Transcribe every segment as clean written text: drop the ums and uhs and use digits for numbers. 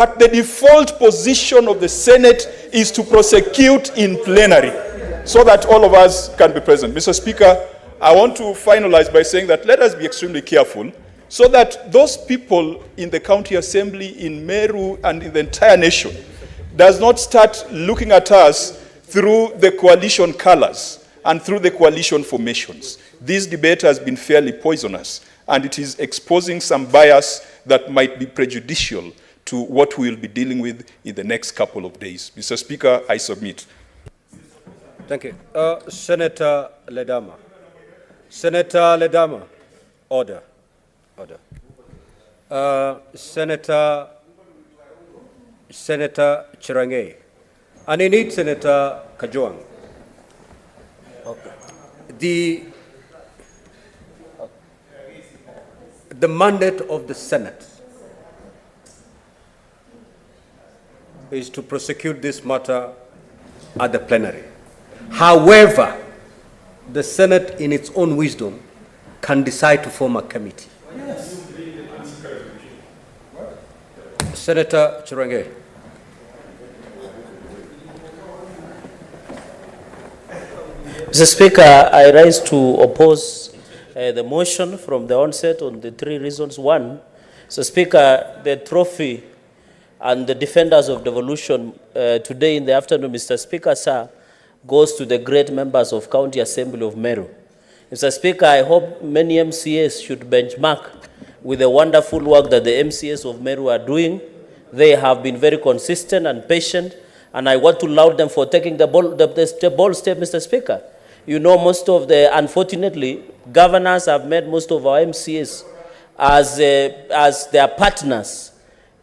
But the default position of the Senate is to prosecute in plenary so that all of us can be present. Mr. Speaker, I want to finalize by saying that let us be extremely careful so that those people in the county assembly, in Meru, and in the entire nation does not start looking at us through the coalition colors and through the coalition formations. This debate has been fairly poisonous, and it is exposing some bias that might be prejudicial to what we will be dealing with in the next couple of days. Mr. Speaker, I submit. Thank you. Senator Ledama. Senator Ledama, order. Order. Senator Chirange. And I need Senator Kajuang. Okay. The mandate of the Senate is to prosecute this matter at the plenary. However, the Senate, in its own wisdom, can decide to form a committee. Yes. Senator Chirange. Mr. Speaker, I rise to oppose the motion from the onset on the 3 reasons. One, Mr. Speaker, the trophy and the defenders of devolution today in the afternoon, Mr. Speaker, sir, goes to the great members of County Assembly of Meru. Mr. Speaker, I hope many MCAs should benchmark with the wonderful work that the MCAs of Meru are doing. They have been very consistent and patient, and I want to laud them for taking the bold step, Mr. Speaker. You know, unfortunately, governors have made most of our MCAs as their partners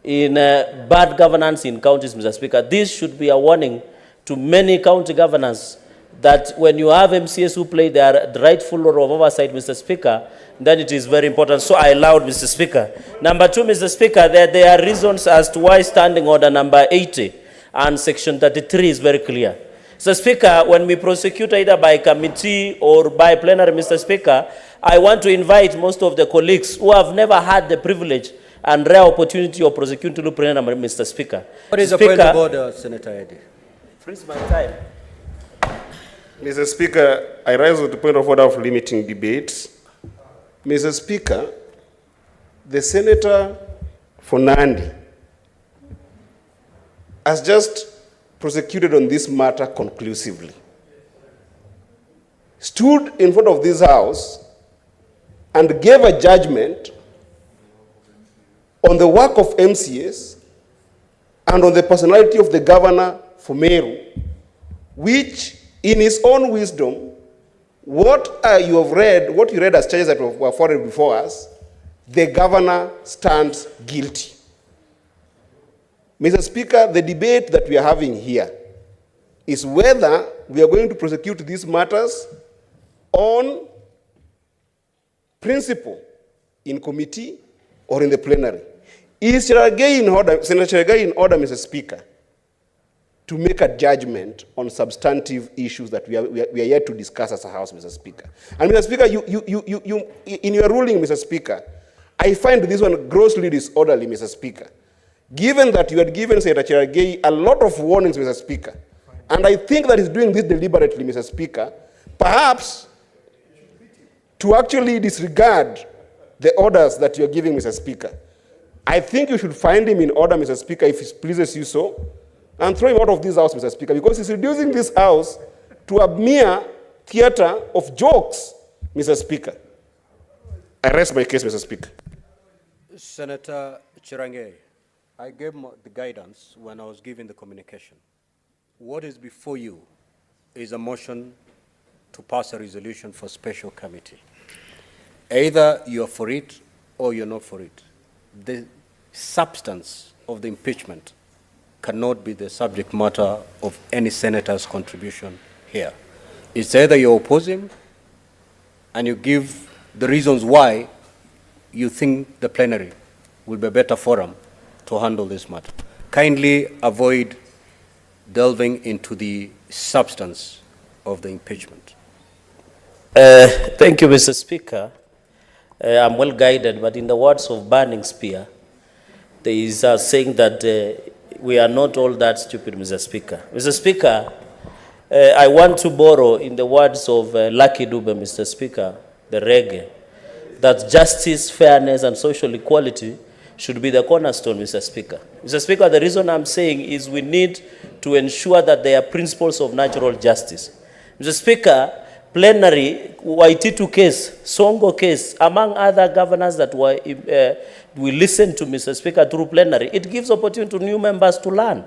in bad governance in counties, Mr. Speaker. This should be a warning to many county governors that when you have MCAs who play their rightful role of oversight, Mr. Speaker, then it is very important. So I allowed, Mr. Speaker. Number 2, Mr. Speaker, there are reasons as to why standing order number 80 and section 33 is very clear. Mr. Speaker, when we prosecute either by committee or by plenary, Mr. Speaker, I want to invite most of the colleagues who have never had the privilege and rare opportunity of prosecuting to plenary, Mr. Speaker. What is the point of order, Senator Eddy? Freeze my time. Mr. Speaker, I rise with the point of order of limiting debates. Mr. Speaker, the Senator for Nandi has just prosecuted on this matter conclusively. Stood in front of this House and gave a judgment on the work of MCAs and on the personality of the governor for Meru, which in his own wisdom, what you read as charges that were forwarded before us, the governor stands guilty. Mr. Speaker, the debate that we are having here is whether we are going to prosecute these matters on principle in committee or in the plenary. Is Senator Cherargei in order, Mr. Speaker, to make a judgment on substantive issues that we are yet to discuss as a House, Mr. Speaker? And Mr. Speaker, you in your ruling, Mr. Speaker, I find this one grossly disorderly, Mr. Speaker, given that you had given Senator Cherargei a lot of warnings, Mr. Speaker, and I think that he's doing this deliberately, Mr. Speaker, perhaps to actually disregard the orders that you're giving, Mr. Speaker. I think you should find him in order, Mr. Speaker, if it pleases you so, and throw him out of this House, Mr. Speaker, because he's reducing this House to a mere theater of jokes, Mr. Speaker. I rest my case, Mr. Speaker. Senator Chirange, I gave the guidance when I was giving the communication. What is before you is a motion to pass a resolution for special committee. Either you're for it or you're not for it. The substance of the impeachment cannot be the subject matter of any senator's contribution here. It's either you're opposing and you give the reasons why you think the plenary will be a better forum to handle this matter. Kindly avoid delving into the substance of the impeachment. Thank you, Mr. Speaker. I'm well guided, but in the words of Burning Spear, there is a saying that we are not all that stupid, Mr. Speaker. Mr. Speaker, I want to borrow in the words of Lucky Dube, Mr. Speaker, the reggae, that justice, fairness, and social equality should be the cornerstone, Mr. Speaker. Mr. Speaker, the reason I'm saying is we need to ensure that there are principles of natural justice. Mr. Speaker, plenary, Waititu case, Songo case, among other governors that we listened to, Mr. Speaker, through plenary, it gives opportunity to new members to learn.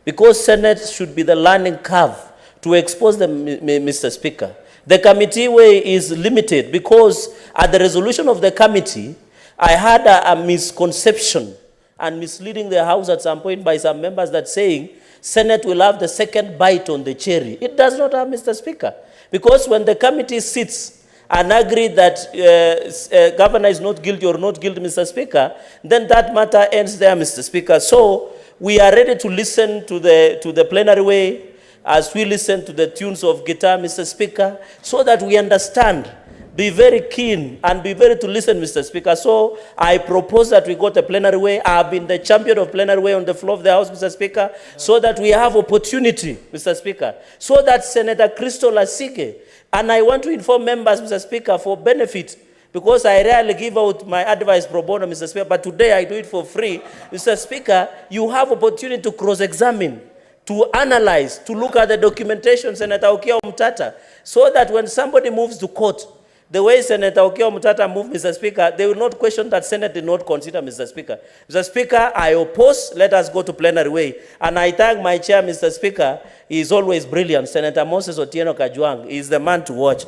Because Senate should be the learning curve to expose them, Mr. Speaker. The committee way is limited because at the resolution of the committee, I had a misconception and misleading the House at some point by some members that saying Senate will have the second bite on the cherry. It does not have, Mr. Speaker. Because when the committee sits and agree that governor is not guilty or not guilty, Mr. Speaker, then that matter ends there, Mr. Speaker. So we are ready to listen to the plenary way as we listen to the tunes of guitar, Mr. Speaker, so that we understand. Be very keen and be ready to listen, Mr. Speaker. So I propose that we go to plenary way. I have been the champion of plenary way on the floor of the House, Mr. Speaker, so that we have opportunity, Mr. Speaker, so that Senator Crystal Asige, and I want to inform members, Mr. Speaker, for benefit, because I rarely give out my advice pro bono, Mr. Speaker, but today I do it for free. Mr. Speaker, you have opportunity to cross-examine, to analyze, to look at the documentation, Senator Okiya Omtata, so that when somebody moves to court, the way Senator Okiya Omtata moved, Mr. Speaker, they will not question that Senate did not consider, Mr. Speaker. Mr. Speaker, I oppose. Let us go to plenary way. And I thank my chair, Mr. Speaker. He is always brilliant. Senator Moses Otieno Kajwang is the man to watch.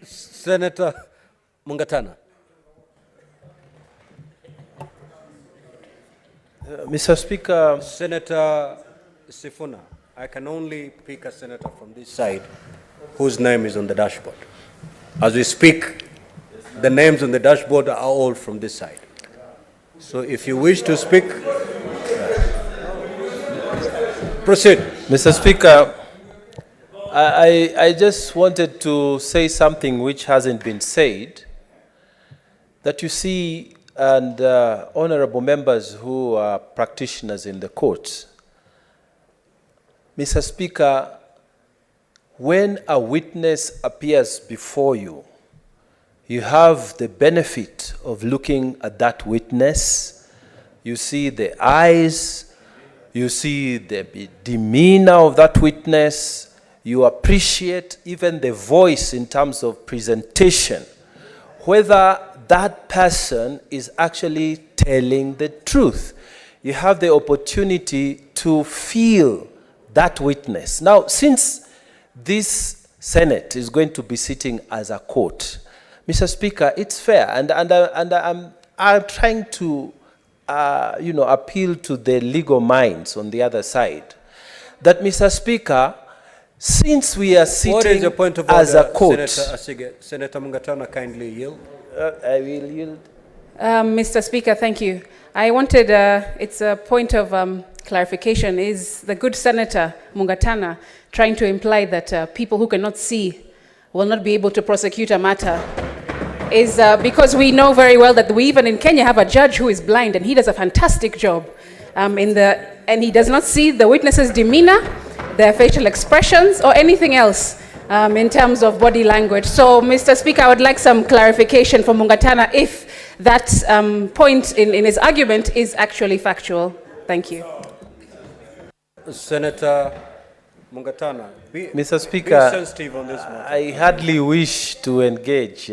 Senator Mungatana. Mr. Speaker. Senator Sifuna, I can only pick a senator from this side whose name is on the dashboard. As we speak, the names on the dashboard are all from this side. So if you wish to speak, proceed. Mr. Speaker, I just wanted to say something which hasn't been said, that you see, and honorable members who are practitioners in the courts, Mr. Speaker, when a witness appears before you, you have the benefit of looking at that witness. You see the eyes, you see the demeanor of that witness, you appreciate even the voice in terms of presentation, whether that person is actually telling the truth. You have the opportunity to feel that witness. Now, since this Senate is going to be sitting as a court, Mr. Speaker, it's fair, and I'm trying to, appeal to the legal minds on the other side, that, Mr. Speaker, since we are sitting what is your point of order, as a court, Senator Asige? Senator Mungatana, kindly yield. I will yield. Mr. Speaker, thank you. I wanted, it's a point of clarification. Is the good Senator Mungatana trying to imply that people who cannot see will not be able to prosecute a matter? Is because we know very well that we even in Kenya have a judge who is blind, and he does a fantastic job and he does not see the witness's demeanor, their facial expressions, or anything else in terms of body language. So, Mr. Speaker, I would like some clarification from Mungatana if that point in his argument is actually factual. Thank you. Senator Mungatana, Mr. Speaker, be sensitive on this matter. I hardly wish to engage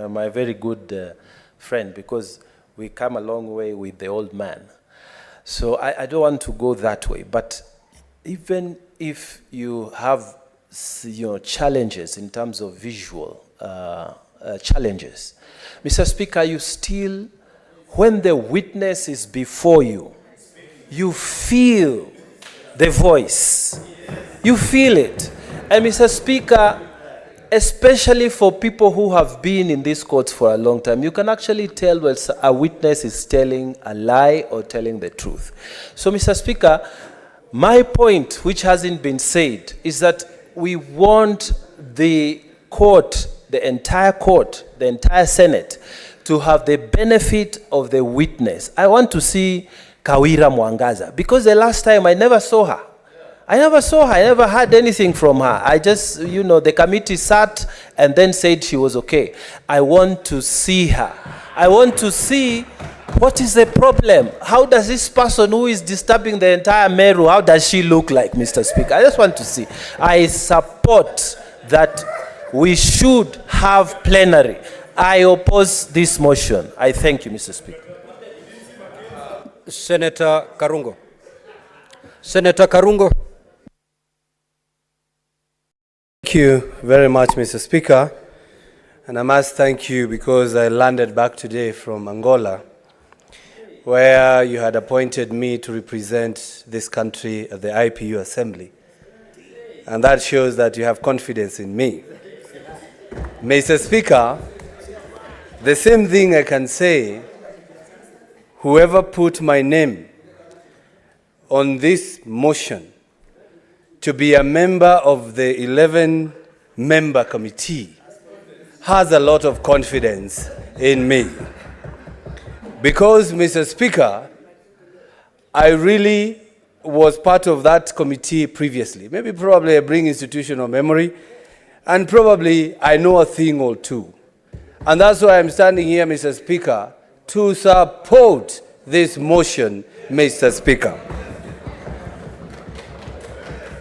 my very good friend, because we come a long way with the old man. So I don't want to go that way. But even if you have challenges in terms of visual challenges, Mr. Speaker, you still, when the witness is before you, you feel the voice. You feel it. And Mr. Speaker, especially for people who have been in these courts for a long time, you can actually tell whether a witness is telling a lie or telling the truth. So, Mr. Speaker, my point, which hasn't been said, is that we want the court, the entire Senate, to have the benefit of the witness. I want to see Kawira Mwangaza, because the last time I never saw her. I never heard anything from her. I just, the committee sat and then said she was okay. I want to see her. I want to see what is the problem. How does this person who is disturbing the entire Meru, how does she look like, Mr. Speaker? I just want to see. I support that we should have plenary. I oppose this motion. I thank you, Mr. Speaker. Senator Karungo. Senator Karungo. Thank you very much, Mr. Speaker. And I must thank you because I landed back today from Angola, where you had appointed me to represent this country at the IPU Assembly. And that shows that you have confidence in me. Mr. Speaker, the same thing I can say, whoever put my name on this motion to be a member of the 11-member committee has a lot of confidence in me. Because, Mr. Speaker, I really was part of that committee previously. Maybe probably I bring institutional memory, and probably I know a thing or two. And that's why I'm standing here, Mr. Speaker, to support this motion, Mr. Speaker.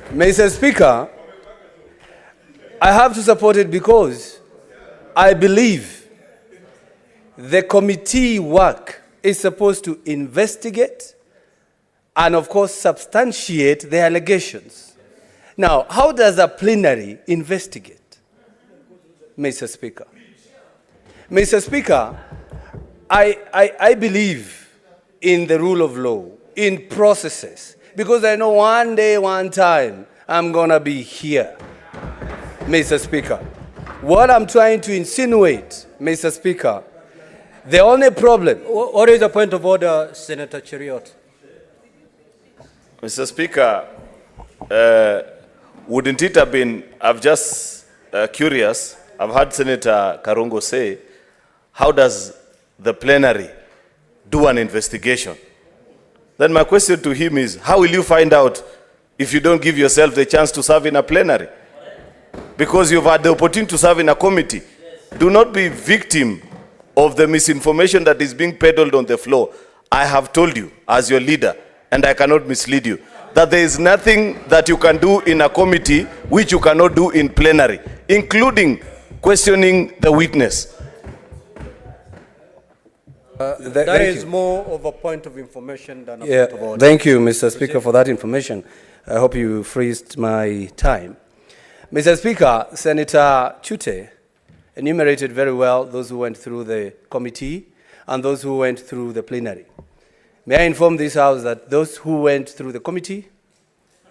Mr. Speaker, I have to support it because I believe the committee work is supposed to investigate and, of course, substantiate the allegations. Now, how does a plenary investigate, Mr. Speaker? Mr. Speaker, I believe in the rule of law, in processes, because I know one day, one time, I'm going to be here, Mr. Speaker. What I'm trying to insinuate, Mr. Speaker, the only problem... What is the point of order, Senator Cheriot? Mr. Speaker, wouldn't it have been, I'm just curious, I've heard Senator Karungo say, how does the plenary do an investigation? Then my question to him is, how will you find out if you don't give yourself the chance to serve in a plenary? Because you've had the opportunity to serve in a committee. Do not be victim of the misinformation that is being peddled on the floor. I have told you, as your leader, and I cannot mislead you, that there is nothing that you can do in a committee which you cannot do in plenary, including questioning the witness. That is more of a point of information than a point of order. Thank you, Mr. Speaker, for that information. I hope you freezed my time. Mr. Speaker, Senator Chute enumerated very well those who went through the committee and those who went through the plenary. May I inform this House that those who went through the committee,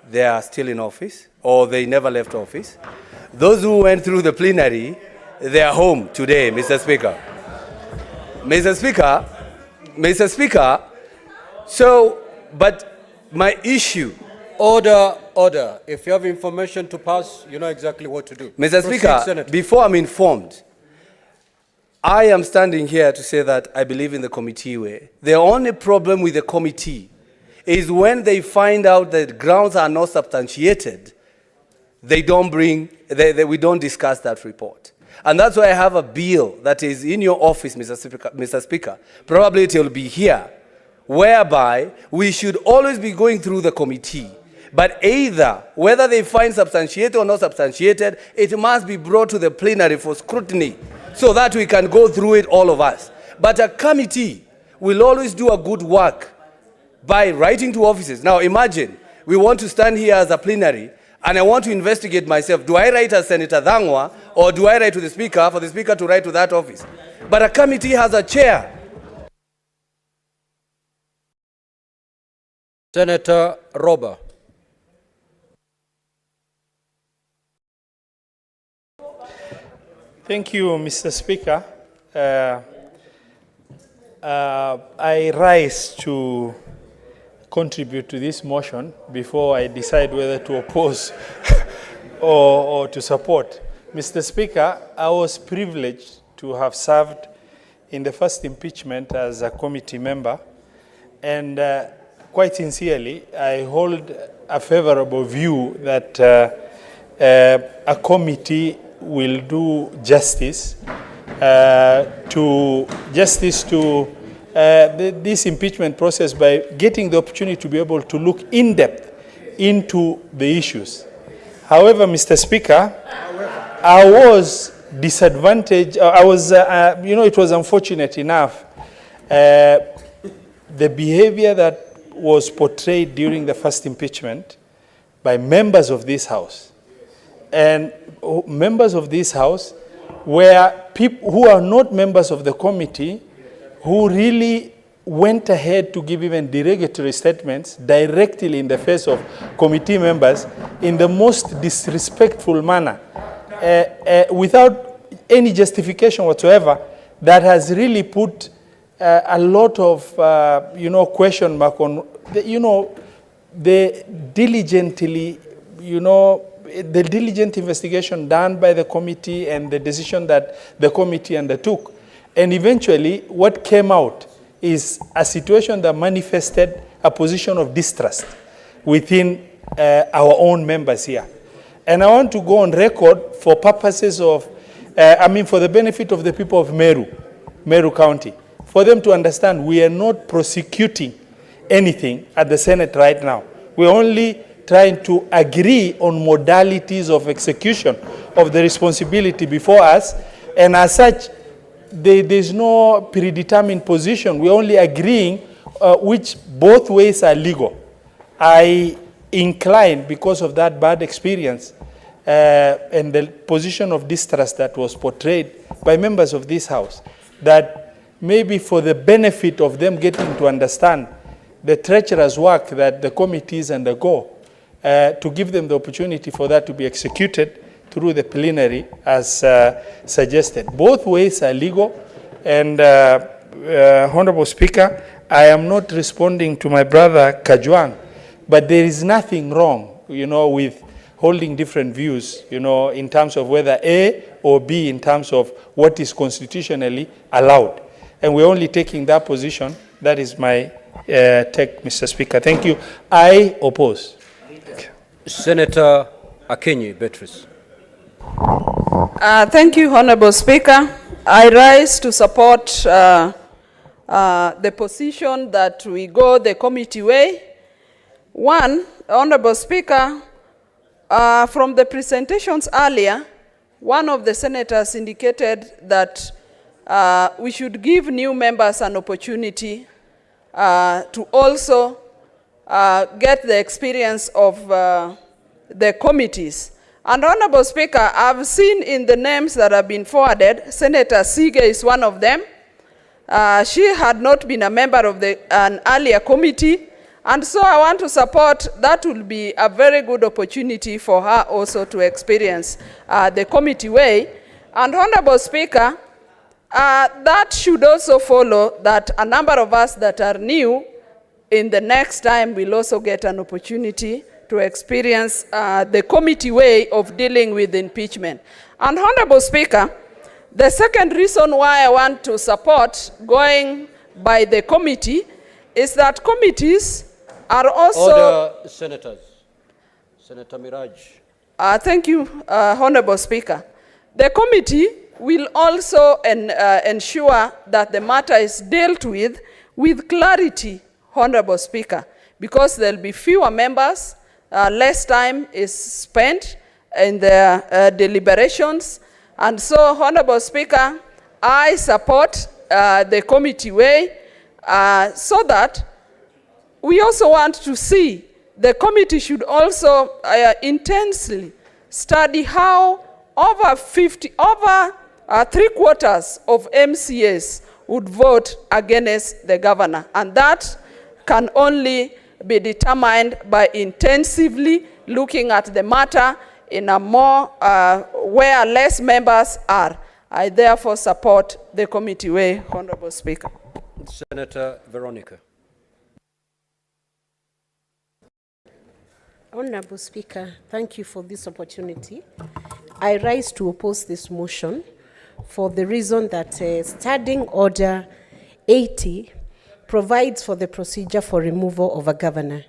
they are still in office, or they never left office. Those who went through the plenary, they are home today, Mr. Speaker. Mr. Speaker, so, but my issue... Order. If you have information to pass, you know exactly what to do. Mr. Speaker, Senator. before I'm informed, I am standing here to say that I believe in the committee way. The only problem with the committee is when they find out that grounds are not substantiated, we don't discuss that report. And that's why I have a bill that is in your office, Mr. Speaker. Probably it will be here, whereby we should always be going through the committee. But either, whether they find substantiated or not substantiated, it must be brought to the plenary for scrutiny so that we can go through it, all of us. But a committee will always do a good work by writing to offices. Now imagine, we want to stand here as a plenary and I want to investigate myself. Do I write as Senator Dhangwa or do I write to the Speaker for the Speaker to write to that office? But a committee has a chair. Senator Roba. Thank you, Mr. Speaker. I rise to contribute to this motion before I decide whether to oppose or to support. Mr. Speaker, I was privileged to have served in the first impeachment as a committee member, and quite sincerely, I hold a favorable view that a committee will do justice to this impeachment process by getting the opportunity to be able to look in depth into the issues. However, Mr. Speaker, I was disadvantaged. It was unfortunate enough the behavior that was portrayed during the first impeachment by members of this House. And members of this House were people who are not members of the committee, who really went ahead to give even derogatory statements directly in the face of committee members in the most disrespectful manner, without any justification whatsoever, that has really put a lot of, question mark on, the diligent investigation done by the committee and the decision that the committee undertook. And eventually, what came out is a situation that manifested a position of distrust within our own members here. And I want to go on record for purposes of, for the benefit of the people of Meru County, for them to understand we are not prosecuting anything at the Senate right now. We're only trying to agree on modalities of execution of the responsibility before us, and as such, there's no predetermined position. We're only agreeing which both ways are legal. I incline, because of that bad experience and the position of distrust that was portrayed by members of this House, that maybe for the benefit of them getting to understand the treacherous work that the committees undergo, to give them the opportunity for that to be executed through the plenary as suggested. Both ways are legal, and Honorable Speaker, I am not responding to my brother Kajwang, but there is nothing wrong, with holding different views, in terms of whether A or B, in terms of what is constitutionally allowed. And we're only taking that position. That is my take, Mr. Speaker. Thank you. I oppose. Senator Akinyi Beatrice. Thank you, Honorable Speaker. I rise to support the position that we go the committee way. One, Honorable Speaker, from the presentations earlier, one of the senators indicated that we should give new members an opportunity to also get the experience of the committees. And Honorable Speaker, I've seen in the names that have been forwarded, Senator Sige is one of them. She had not been a member of an earlier committee, and so I want to support. That will be a very good opportunity for her also to experience the committee way. And Honorable Speaker, that should also follow that a number of us that are new in the next time will also get an opportunity to experience the committee way of dealing with impeachment. And Honorable Speaker, the second reason why I want to support going by the committee is that committees are also... Order, Senators. Senator Miraj. Thank you, Honorable Speaker. The committee will also ensure that the matter is dealt with clarity, Honorable Speaker, because there will be fewer members, less time is spent in the deliberations. And so, Honorable Speaker, I support the committee way so that we also want to see the committee should also intensely study how over 3/4 of MCAs would vote against the governor. And that can only be determined by intensively looking at the matter in a more, where less members are. I therefore support the committee way, Honorable Speaker. Senator Veronica. Honorable Speaker, thank you for this opportunity. I rise to oppose this motion for the reason that Standing Order 80 provides for the procedure for removal of a governor.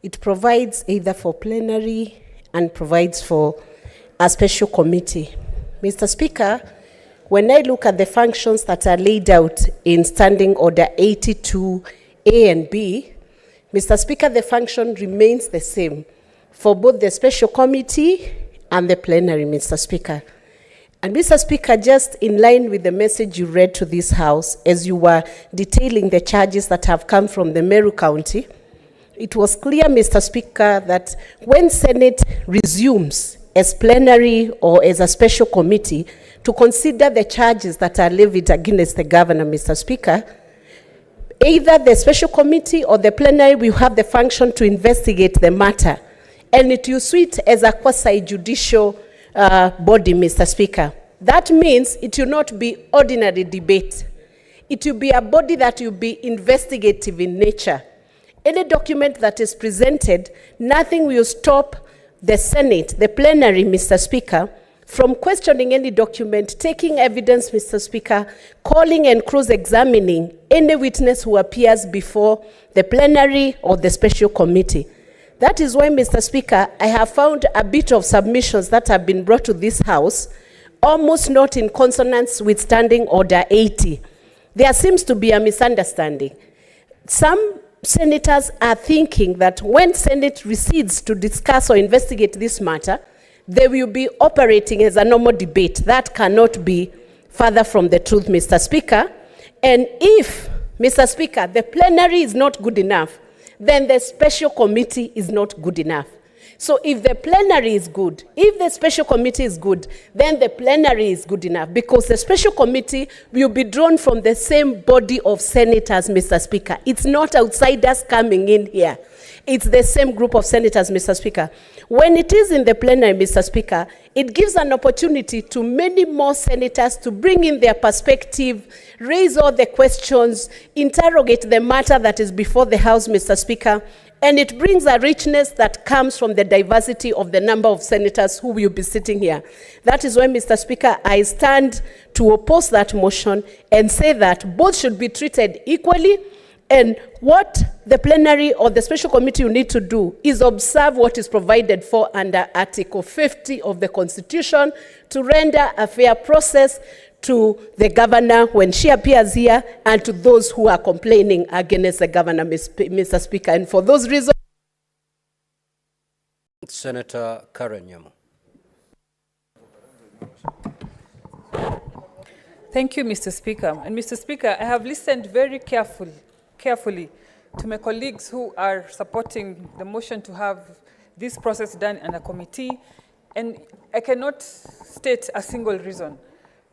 It provides either for plenary and provides for a special committee. Mr. Speaker, when I look at the functions that are laid out in Standing Order 82A and B, Mr. Speaker, the function remains the same for both the special committee and the plenary, Mr. Speaker. And Mr. Speaker, just in line with the message you read to this House as you were detailing the charges that have come from the Meru County, it was clear, Mr. Speaker, that when Senate resumes as plenary or as a special committee to consider the charges that are levied against the governor, Mr. Speaker, either the special committee or the plenary will have the function to investigate the matter, and it will suit as a quasi-judicial body, Mr. Speaker. That means it will not be ordinary debate. It will be a body that will be investigative in nature. Any document that is presented, nothing will stop the Senate, the plenary, Mr. Speaker, from questioning any document, taking evidence, Mr. Speaker, calling and cross-examining any witness who appears before the plenary or the special committee. That is why, Mr. Speaker, I have found a bit of submissions that have been brought to this House almost not in consonance with Standing Order 80. There seems to be a misunderstanding. Some senators are thinking that when Senate recedes to discuss or investigate this matter, they will be operating as a normal debate. That cannot be further from the truth, Mr. Speaker. And if, Mr. Speaker, the plenary is not good enough, then the special committee is not good enough. So if the plenary is good, if the special committee is good, then the plenary is good enough, because the special committee will be drawn from the same body of senators, Mr. Speaker. It's not outsiders coming in here. It's the same group of senators, Mr. Speaker. When it is in the plenary, Mr. Speaker, it gives an opportunity to many more senators to bring in their perspective, raise all the questions, interrogate the matter that is before the House, Mr. Speaker, and it brings a richness that comes from the diversity of the number of senators who will be sitting here. That is why, Mr. Speaker, I stand to oppose that motion and say that both should be treated equally. And what the plenary or the special committee will need to do is observe what is provided for under Article 50 of the Constitution to render a fair process to the governor when she appears here and to those who are complaining against the governor, Mr. Speaker. And for those reasons... Senator Karen Nyamu. Thank you, Mr. Speaker. And Mr. Speaker, I have listened very carefully to my colleagues who are supporting the motion to have this process done in a committee, and I cannot state a single reason.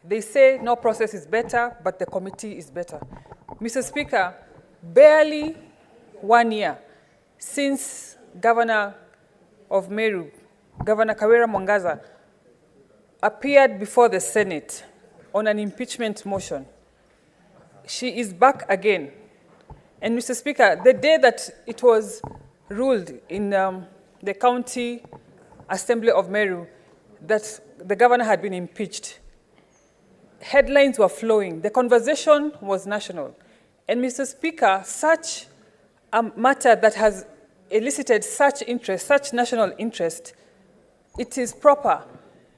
They say no process is better, but the committee is better. Mr. Speaker, barely 1 year since Governor of Meru, Governor Kawira Mwangaza, appeared before the Senate on an impeachment motion. She is back again. And Mr. Speaker, the day that it was ruled in the County Assembly of Meru that the governor had been impeached, headlines were flowing. The conversation was national. And Mr. Speaker, such a matter that has elicited such interest, such national interest, it is proper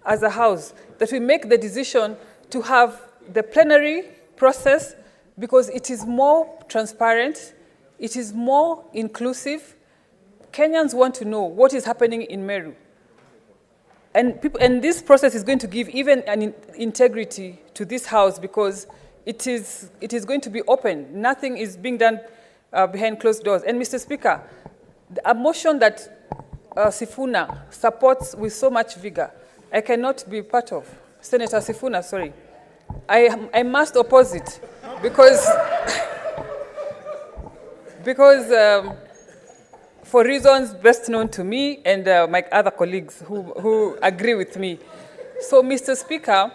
as a House that we make the decision to have the plenary process, because it is more transparent, it is more inclusive. Kenyans want to know what is happening in Meru. And this process is going to give even an integrity to this House, because it is going to be open. Nothing is being done behind closed doors. And Mr. Speaker, a motion that Sifuna supports with so much vigor, I cannot be part of. Senator Sifuna, sorry. I must oppose it because for reasons best known to me and my other colleagues who agree with me. So, Mr. Speaker,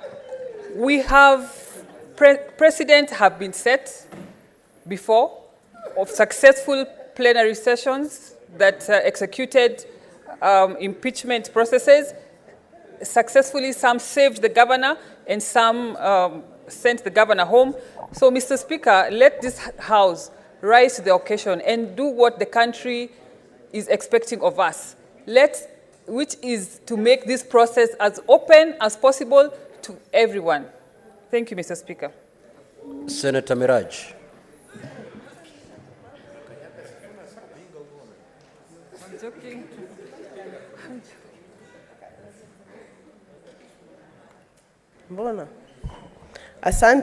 we have precedents have been set before of successful plenary sessions that executed impeachment processes. Successfully, some saved the governor, and some sent the governor home. So, Mr. Speaker, let this House rise to the occasion and do what the country is expecting of us, which is to make this process as open as possible to everyone. Thank you, Mr. Speaker. Senator Miraj. I'm joking. Mbona? Asante.